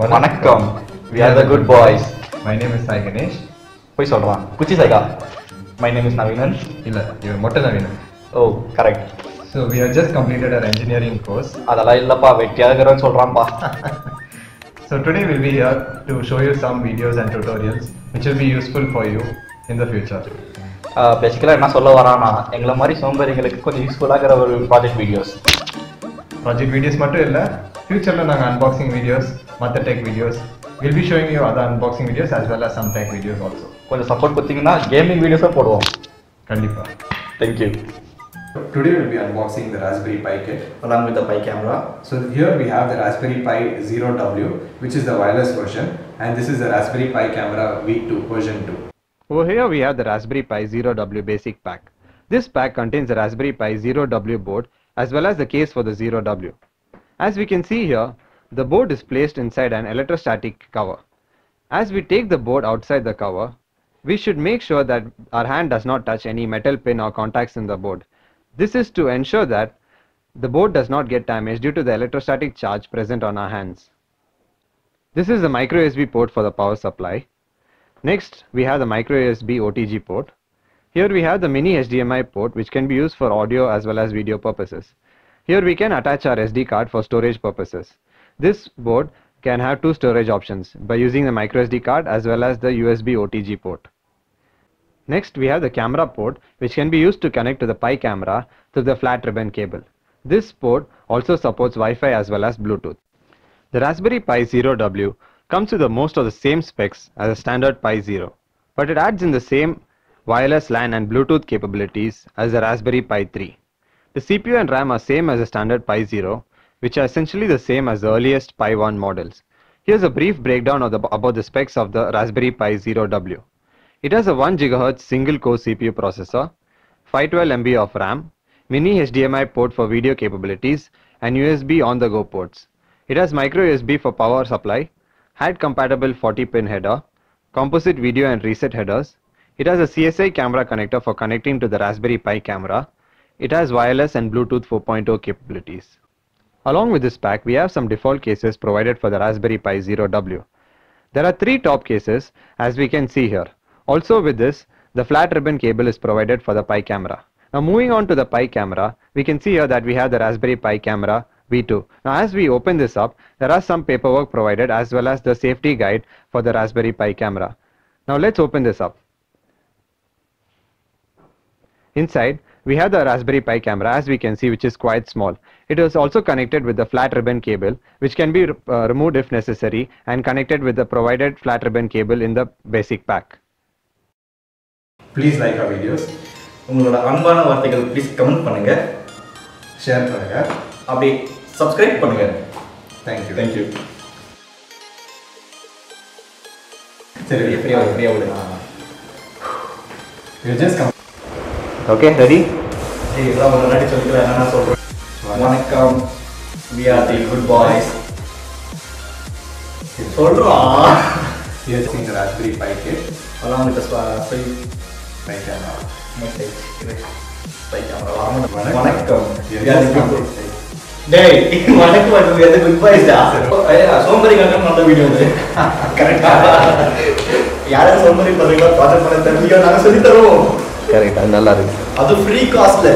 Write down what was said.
Vanakkam. We are the good boys. My name is Sai Ganesh. Poi solran. Kuchi Saiga. My name is Navinan. Illa, you are Motta Navinan. Oh, correct. So we have just completed our engineering course. Adala illappa vettiyaagaran solran pa. So today we'll be here to show you some videos and tutorials which will be useful for you in the future. Basically என்ன சொல்ல வரானா எங்கள மாதிரி சோம்பேறிகளுக்கு கொஞ்சம் யூஸ்ஃபுல்லாகிற ஒரு project videos. Project videos மட்டும் இல்லை, ஃபியூச்சரில் நாங்கள் அன்பாக்சிங் வீடியோஸ், மற்ற tech videos, will be showing you other unboxing videos as well as some tech videos also. கொஞ்சம் சப்போர்ட் கொடுத்தீங்கன்னா கேமிங் வீடியோஸாக போடுவோம். கண்டிப்பாக. Thank you. Today we'll be unboxing the Raspberry Pi kit along with the Pi camera. So here we have the Raspberry Pi Zero W, which is the wireless version, and this is the Raspberry Pi camera V2 version 2. Over here we have the Raspberry Pi Zero W basic pack. This pack contains the Raspberry Pi Zero W board as well as the case for the Zero W. As we can see here, the board is placed inside an electrostatic cover. As we take the board outside the cover, we should make sure that our hand does not touch any metal pin or contacts in the board. This is to ensure that the board does not get damaged due to the electrostatic charge present on our hands. This is the micro USB port for the power supply. Next, we have the micro USB OTG port. Here we have the mini HDMI port which can be used for audio as well as video purposes. Here we can attach our SD card for storage purposes. This board can have two storage options by using the micro SD card as well as the USB OTG port. Next, we have the camera port which can be used to connect to the Pi camera through the flat ribbon cable. This port also supports Wi-Fi as well as Bluetooth. The Raspberry Pi Zero W comes with most of the same specs as a standard Pi Zero, but it adds in the same wireless LAN and Bluetooth capabilities as the Raspberry Pi 3. The CPU and RAM are same as a standard Pi Zero, which are essentially the same as the earliest Pi 1 models. Here's a brief breakdown of about the specs of the Raspberry Pi Zero W. It has a 1 GHz single core CPU processor, 512 MB of RAM, mini HDMI port for video capabilities, and USB on-the-go ports. It has micro USB for power supply, HAD compatible 40-pin header, composite video and reset headers. It has a CSI camera connector for connecting to the Raspberry Pi camera. It has wireless and Bluetooth 4.0 capabilities. Along with this pack, we have some default cases provided for the Raspberry Pi Zero W. There are 3 top cases as we can see here. Also with this, the flat ribbon cable is provided for the Pi camera. Now moving on to the Pi camera, we can see here that we have the Raspberry Pi camera V2. Now as we open this up, there are some paperwork provided as well as the safety guide for the Raspberry Pi camera. Now let's open this up. Inside, we have the Raspberry Pi camera as we can see, which is quite small. It is also connected with the flat ribbon cable which can be removed if necessary and connected with the provided flat ribbon cable in the basic pack. Please like our videos. உங்களோட அன்பான வார்த்தைகள் please comment பண்ணுங்க, share பண்ணுங்க, அப்படி subscribe பண்ணுங்க. Thank you. Thank you. சரி, ஃப்ரீயா விடு. You just come. Okay, ready? ஏய், இதெல்லாம் முன்னாடி சொல்லிக்கலாம், என்ன சொல்றேன். வணக்கம். We are the good boys. சொல்றா. Here's the Raspberry Pi kit. along with the Pi camera. message. Pi camera. வணக்கம். டேய், வணக்கம் அது we are the good boys டா. சோம்பேறி கண்டம் நல்ல வீடியோ இது. கரெக்ட்டா? யாரோ சோம்பேறி பண்றீங்களா? பாத்து பண்ண தெரியும், நாங்க சொல்லி தரோம். கரெக்ட், அது நல்லா இருக்கு. அது ஃப்ரீ காஸ்ட்ல